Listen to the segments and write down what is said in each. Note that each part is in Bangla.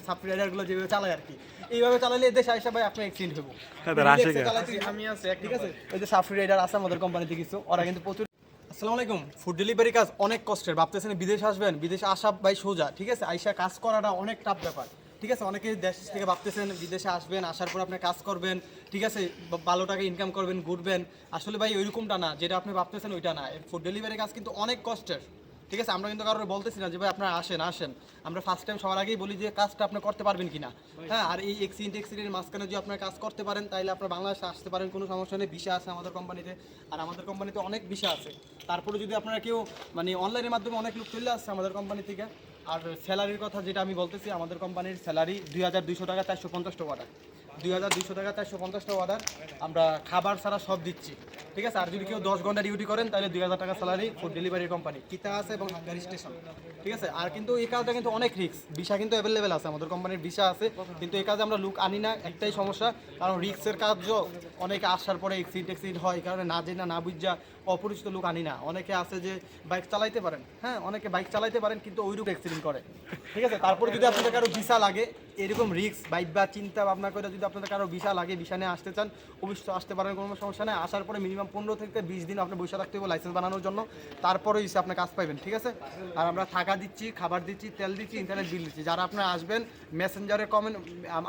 সাপ্রি রাইডারগুলো যেভাবে চালায় আর কি, এইভাবে চালালে দেশে আইসা ভাই আপনি অ্যাক্সিডেন্ট হবো। আমি আছে ঠিক আছে, এই যে সাপ্রি রাইডার আছে আমাদের কোম্পানিতে কিছু, ওরা কিন্তু প্রচুর। আসসালামু আলাইকুম। ফুড ডেলিভারি কাজ অনেক কষ্টের, ভাবতেছেন বিদেশে আসবেন, বিদেশে আসা ভাই সোজা, ঠিক আছে, আইসা কাজ করাটা অনেক টাফ ব্যাপার, ঠিক আছে। অনেকে দেশ থেকে ভাবতেছেন বিদেশে আসবেন, আসার পর আপনি কাজ করবেন, ঠিক আছে, ভালো টাকা ইনকাম করবেন, ঘুরবেন। আসলে ভাই ওইরকমটা না, যেটা আপনি ভাবতেছেন ওইটা না। ফুড ডেলিভারি কাজ কিন্তু অনেক কষ্টের, ঠিক আছে। আমরা কিন্তু কারোর বলতেছি না যে ভাই আপনারা আসেন। আমরা ফার্স্ট টাইম সবার আগেই বলি যে কাজটা আপনি করতে পারবেন কিনা, হ্যাঁ। আর এই এক্সিডেন্টের মাঝখানে যদি আপনার কাজ করতে পারেন তাহলে আপনার বাংলাদেশে আসতে পারেন, কোনো সমস্যা নেই। ভিসা আছে আমাদের কোম্পানিতে, আর আমাদের কোম্পানিতে অনেক ভিসা আছে। তারপরে যদি আপনারা কেউ মানে অনলাইনের মাধ্যমে অনেক লোক চলে আসছে আমাদের কোম্পানি থেকে। আর স্যালারির কথা যেটা আমি বলতেছি, আমাদের কোম্পানির স্যালারি 2200 টাকা 450 টাকা অর্ডার, 2200 টাকা 450 টাকা অর্ডার। আমরা খাবার ছাড়া সব দিচ্ছি, ঠিক আছে। আর যদি কেউ 10 ঘন্টা ডিউটি করেন তাহলে 2000 টাকা স্যালারি। ফুড ডেলিভারি কোম্পানি কিতা আছে এবং হাঙ্গারি স্টেশন, ঠিক আছে। আর কিন্তু এই কাজটা কিন্তু অনেক রিস্ক, ভিসা কিন্তু অ্যাভেলেবেল আছে, আমাদের কোম্পানির ভিসা আছে, কিন্তু এই কাজে আমরা লুক আনি না, একটাই সমস্যা, কারণ রিস্কের কাজও অনেকে আসার পরে এক্সিডেন্ট হয়, এই কারণে না জেনে না বুঝা অপরিচিত লোক আনি না। অনেকে আছে যে বাইক চালাইতে পারেন, হ্যাঁ, অনেকে বাইক চালাইতে পারেন কিন্তু ওইরকম অ্যাক্সিডেন্ট করে, ঠিক আছে। তারপরে যদি আপনাদের কারো ভিসা লাগে, এরকম রিস্ক বাইক বা চিন্তা ভাবনা করে যদি আপনাদের কারো ভিসা লাগে, ভিসা নিয়ে আসতে চান, অবশ্যই আসতে পারেন, কোনো সমস্যা নেই। আসার পরে মিনিমাম 15 থেকে 20 দিন আপনি বসে থাকতে হবে লাইসেন্স বানানোর জন্য, তারপরে এসে আপনি কাজ পাইবেন, ঠিক আছে। আর আমরা থাকা দিচ্ছি, খাবার দিচ্ছি, তেল দিচ্ছি, ইন্টারনেট বিল দিচ্ছি। যারা আপনারা আসবেন মেসেঞ্জারে কমেন্ট,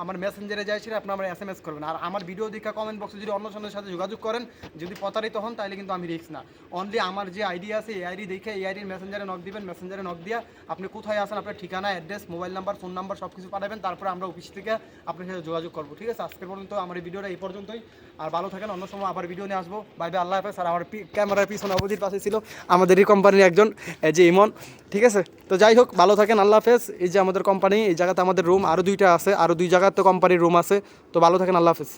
আমার মেসেঞ্জারে যাইছি আপনারা আমার SMS করবেন। আর আমার ভিডিও দেখা কমেন্ট বক্সে যদি অন্য জনের সাথে যোগাযোগ করেন, যদি প্রতারিত হন তাহলে কিন্তু আমি রিস্ক না। অনলি আমার যে আইডি আছে এই আইডি দেখে এই আইডির মেসেঞ্জারে নক দিবেন, মেসেঞ্জারে নক দিয়া আপনি কোথায় আসেন, আপনার ঠিকানা, address, mobile number, phone number সব কিছু পাঠাবেন, তারপরে আমরা অফিস থেকে আপনার সাথে যোগাযোগ করবো, ঠিক আছে। আজকের পর্যন্ত আমার এই ভিডিওটা এই পর্যন্তই। আর ভালো থাকেন, অন্য সময় আবার ভিডিও নিয়ে আসবো। বাই বাই, আল্লাহ হাফেজ। আর আমার ক্যামেরার পিছনে অবধির পাশে ছিল আমাদের এই কোম্পানির একজন, যে ইমন, ঠিক আছে। তো যাই হোক, ভালো থাকেন, আল্লাহ হাফেজ। এই যে আমাদের কোম্পানি, এই জায়গাতে আমাদের রুম আরও 2টা আছে, আরও 2 জায়গাতে কোম্পানির রুম আছে। তো ভালো থাকেন, আল্লাহ হাফেজ।